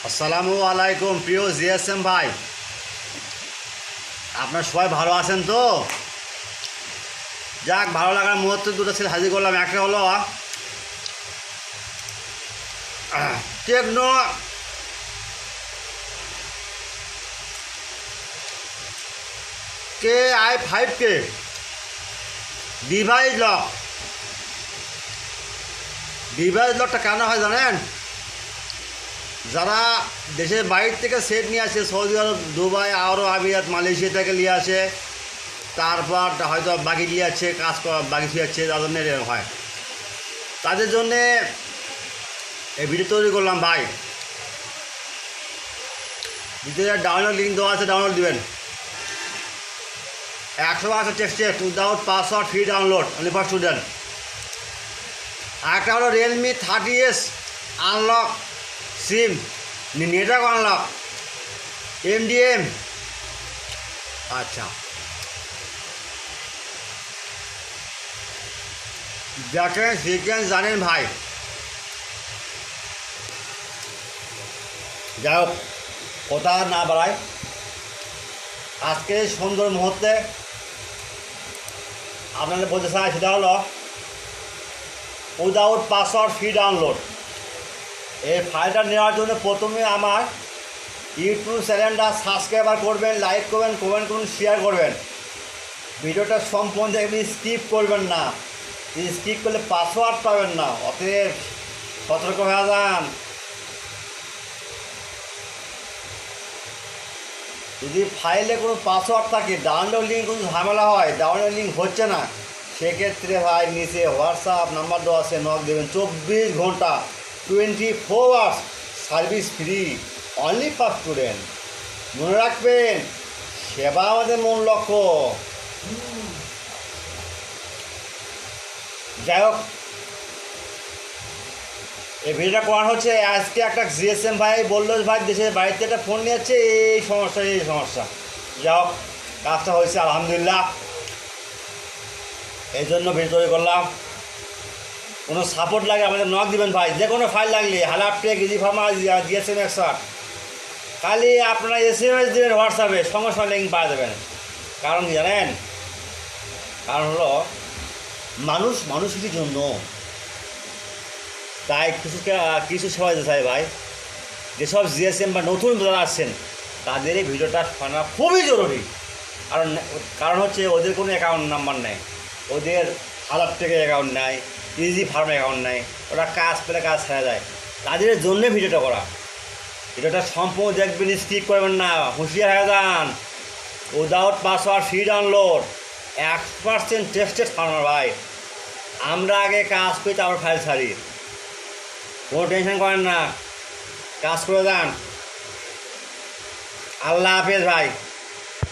আসসালামু আলাইকুম প্রিয় জিএসএম ভাই, আপনার সবাই ভালো আছেন তো? যাক, ভালো লাগার মুহূর্তে দুটো ছেলে হাজির করলাম। একটা হলো টেকনো K5K ডিভাইস লকটা কেন হয় জানেন? যারা দেশের বাইরে থেকে সেট নিয়ে আসে, সৌদি আরব, দুবাই, আরব আমিরাত, মালয়েশিয়া থেকে নিয়ে আসে, তারপর হয়তো বাকি নিয়ে যাচ্ছে, কাজ বাকি দিয়ে যাচ্ছে, তাদের জন্য এরকম হয়। তাদের জন্যে এই ভিডিও তৈরি করলাম ভাই। ভিতরে ডাউনলোড লিঙ্ক দেওয়া আছে, ডাউনলোড দেবেন। 100 আছে tested without password, free download, only for student. একটা হলো Realme 30s unlock SIM, network unlock, MDM। আচ্ছা, দেখেন সিকোয়েন্স জানেন ভাই। যাই হোক, কথা না বাড়ায়, আজকে সুন্দর মুহূর্তে আপনাদের বলতে চাই, সেটা হলো উইদাউট পাসওয়ার্ড, ফ্রি ডাউনলোড। এই ফাইলটা নেওয়ার জন্য প্রথমে আমার ইউটিউব চ্যানেলটা সাবস্ক্রাইবার করবেন, লাইক করবেন, কমেন্ট করুন, শেয়ার করবেন। ভিডিওটা সম্পূর্ণ দেখবেন, স্কিপ করবেন না। স্কিপ করলে পাসওয়ার্ড পাবেন না, অতএব সতর্ক হয়ে যান। যদি ফাইলে কোনো পাসওয়ার্ড থাকে, ডাউনলোড লিঙ্ক কোনো ঝামেলা হয়, ডাউনলোড লিঙ্ক হচ্ছে না, সেক্ষেত্রে ভাই নিচে হোয়াটসঅ্যাপ নাম্বার দেওয়া আছে, নক দেবেন। 24 ঘন্টা 24 hours service free, only for student. মনে রাখবেন, সেবা আমাদের মূল লক্ষ্য। যাই হোক, এই ভিডিওটা করা হচ্ছে আজকে একটা জিএসএম ভাই বললো, ভাই দেশের বাড়িতে একটা ফোন নিয়ে যাচ্ছে, এই সমস্যা এই সমস্যা। যাই হোক, কাজটা হয়েছে আলহামদুলিল্লাহ, এই জন্য ভিডিও তৈরি করলাম। কোনো সাপোর্ট লাগে আমাদের নক দিবেন ভাই। যে কোনো ফাইল লাগলে হালাপ টেক, ইজি ফার্মা, জিএসএম 160, খালি আপনারা SMS দেবেন হোয়াটসঅ্যাপে, সঙ্গে সঙ্গে লিঙ্ক পাওয়া যাবেন। কারণ কি জানেন? কারণ হলো মানুষের জন্য, তাই কিছু সেবা দিতে চাই ভাই। যেসব জিএসএম বা নতুন যারা আসছেন, তাদের এই ভিডিওটা শোনা খুবই জরুরি। কারণ হচ্ছে ওদের কোনো অ্যাকাউন্ট নাম্বার নেই, ওদের হালাপ থেকে অ্যাকাউন্ট নেয়, ইজি ফার্ম অ্যাকাউন্ট নেয়, ওরা কাজ পেলে কাজ ছেড়ে যায়। তাদের জন্যে ভিডিওটা করা। ভিডিওটা সম্পূর্ণ দেখবেন, স্কিপ করবেন না, হুঁশিয়ার হয়ে যান। Without password, free download, 100% tested farmer ভাই। আমরা আগে কাজ করি, তারপর ফাইল ছাড়ি। কোনো টেনশন করেন না, কাজ করে যান। আল্লাহ হাফেজ ভাই।